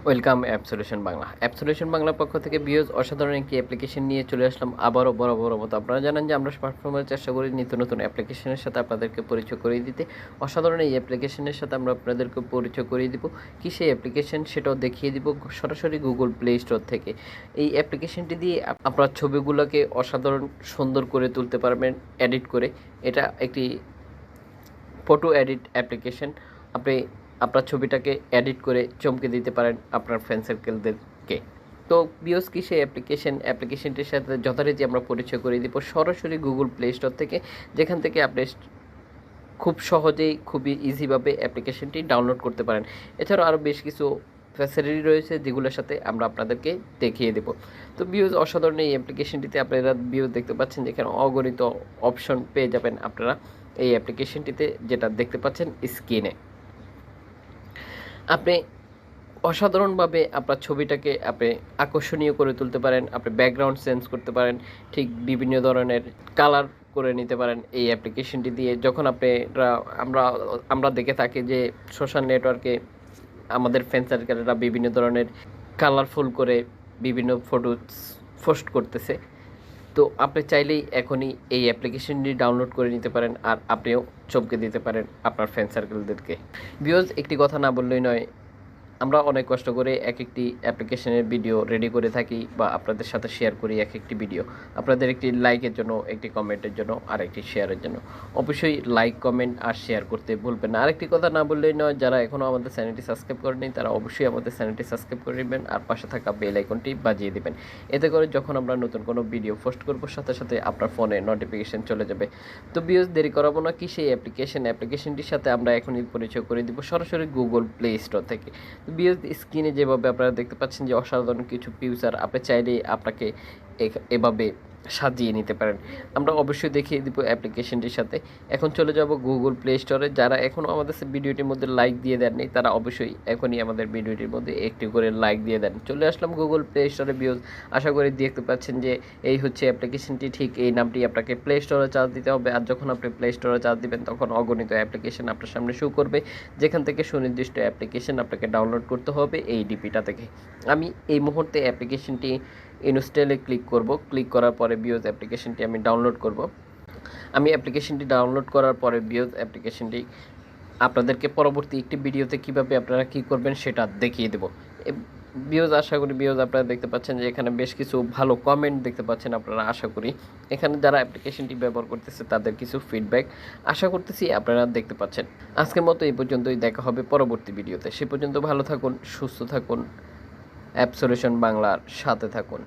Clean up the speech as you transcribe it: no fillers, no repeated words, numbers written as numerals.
Welcome app solution Bangla. App solution বাংলার পক্ষ থেকে ভিউজ অসাধারণ একটি অ্যাপ্লিকেশন নিয়ে চলে আসলাম আবারও বড় মতো। আপনারা জানেন যে আমরা সবসময় চেষ্টা করি নিত্য নতুন অ্যাপ্লিকেশনের সাথে আপনাদেরকে পরিচয় করিয়ে দিতে। অসাধারণ এই অ্যাপ্লিকেশনের সাথে আমরা আপনাদেরকে পরিচয় করিয়ে দিব। কি সেই অ্যাপ্লিকেশন সেটাও দেখিয়ে দিব সরাসরি গুগল প্লে স্টোর থেকে। এই অ্যাপ্লিকেশনটি দিয়ে আপনার ছবিগুলোকে অসাধারণ সুন্দর করে তুলতে পারবেন এডিট করে। এটা একটি ফটো এডিট অ্যাপ্লিকেশন। আপনি আপনার ছবিটাকে এডিট করে চমকে দিতে পারেন আপনার ফ্রেন্ড সার্কেলদেরকে। তো বিওস কি সেই অ্যাপ্লিকেশনটির সাথে যথারীতি আমরা পরিচয় করিয়ে দিব সরাসরি গুগল প্লে স্টোর থেকে, যেখান থেকে আপনি খুব সহজেই খুবই ইজিভাবে অ্যাপ্লিকেশনটি ডাউনলোড করতে পারেন। এছাড়াও আরও বেশ কিছু ফ্যাসিলিটি রয়েছে যেগুলোর সাথে আমরা আপনাদেরকে দেখিয়ে দেব। তো বিওস অসাধারণ এই অ্যাপ্লিকেশনটিতে আপনারা বিওস দেখতে পাচ্ছেন যেখানে অগণিত অপশন পেয়ে যাবেন আপনারা এই অ্যাপ্লিকেশনটিতে, যেটা দেখতে পাচ্ছেন স্ক্রিনে। আপনি অসাধারণভাবে আপনার ছবিটাকে আপনি আকর্ষণীয় করে তুলতে পারেন, আপনি ব্যাকগ্রাউন্ড চেঞ্জ করতে পারেন, ঠিক বিভিন্ন ধরনের কালার করে নিতে পারেন এই অ্যাপ্লিকেশনটি দিয়ে। যখন আমরা দেখে থাকি যে সোশ্যাল নেটওয়ার্কে আমাদের ফ্রেন্ড সার্কেলরা বিভিন্ন ধরনের কালারফুল করে বিভিন্ন ফটো পোস্ট করতেছে, তো আপনি চাইলেই এখনই এই অ্যাপ্লিকেশনটি ডাউনলোড করে নিতে পারেন আর আপনিও চমকে দিতে পারেন আপনার ফ্রেন্ড সার্কেলদেরকে। ভিউয়ার্স, একটি কথা না বললেই নয়, আমরা অনেক কষ্ট করে এক একটি অ্যাপ্লিকেশনের ভিডিও রেডি করে থাকি বা আপনাদের সাথে শেয়ার করি এক একটি ভিডিও আপনাদের একটি লাইকের জন্য, একটি কমেন্টের জন্য আর একটি শেয়ারের জন্য। অবশ্যই লাইক, কমেন্ট আর শেয়ার করতে ভুলবেন না। আরেকটি কথা না বললেই নয়, যারা এখনও আমাদের চ্যানেলটি সাবস্ক্রাইব করেনি তারা অবশ্যই আমাদের চ্যানেলটি সাবস্ক্রাইব করে নেবেন আর পাশে থাকা বেল আইকনটি বাজিয়ে দেবেন। এতে করে যখন আমরা নতুন কোনো ভিডিও পোস্ট করব সাথে সাথে আপনার ফোনে নোটিফিকেশন চলে যাবে। তো ভিউয়ার্স, দেরি করাবো না, কি সেই অ্যাপ্লিকেশনটির সাথে আমরা এখনই পরিচয় করে দিব সরাসরি গুগল প্লে স্টোর থেকে। ভিউয়ার্স, স্ক্রিনে যেভাবে আপনারা দেখতে পাচ্ছেন যে অসাধারণ কিছু ফিচার, আপনি চাইলেই আপনাকে এভাবে সাজিয়ে নিতে পারেন। আমরা অবশ্যই দেখিয়ে দিব অ্যাপ্লিকেশনটির সাথে। এখন চলে যাব গুগল প্লে স্টোরে। যারা এখনও আমাদের ভিডিওটির মধ্যে লাইক দিয়ে দেননি তারা অবশ্যই এখনই আমাদের ভিডিওটির মধ্যে একটি করে লাইক দিয়ে দেন। চলে আসলাম গুগল প্লে স্টোরে। ভিউজ, আশা করি দেখতে পাচ্ছেন যে এই হচ্ছে অ্যাপ্লিকেশনটি। ঠিক এই নামটি আপনাকে প্লে স্টোরে চার্জ দিতে হবে। আর যখন আপনি প্লে স্টোরে চার্জ দিবেন তখন অগণিত অ্যাপ্লিকেশন আপনার সামনে শো করবে, যেখান থেকে সুনির্দিষ্ট অ্যাপ্লিকেশন আপনাকে ডাউনলোড করতে হবে এই ডিপিটা থেকে। আমি এই মুহূর্তে অ্যাপ্লিকেশনটি ইনস্টলে ক্লিক করব। ক্লিক করার পরে ভিউয়ার্স অ্যাপ্লিকেশনটি আমি ডাউনলোড করব। আমি অ্যাপ্লিকেশনটি ডাউনলোড করার পরে ভিউয়ার্স অ্যাপ্লিকেশনটি আপনাদেরকে পরবর্তী একটি ভিডিওতে কিভাবে আপনারা কি করবেন সেটা দেখিয়ে দেব। ভিউয়ার্স, আশা করি ভিউয়ার্স আপনারা দেখতে পাচ্ছেন যে এখানে বেশ কিছু ভালো কমেন্ট দেখতে পাচ্ছেন আপনারা। আশা করি এখানে যারা অ্যাপ্লিকেশনটি ব্যবহার করতেছে তাদের কিছু ফিডব্যাক আশা করতেছি আপনারা দেখতে পাচ্ছেন। আজকের মতো এই পর্যন্তই, দেখা হবে পরবর্তী ভিডিওতে। সে পর্যন্ত ভালো থাকুন, সুস্থ থাকুন, অ্যাপ সলিউশন বাংলার সাথে থাকুন।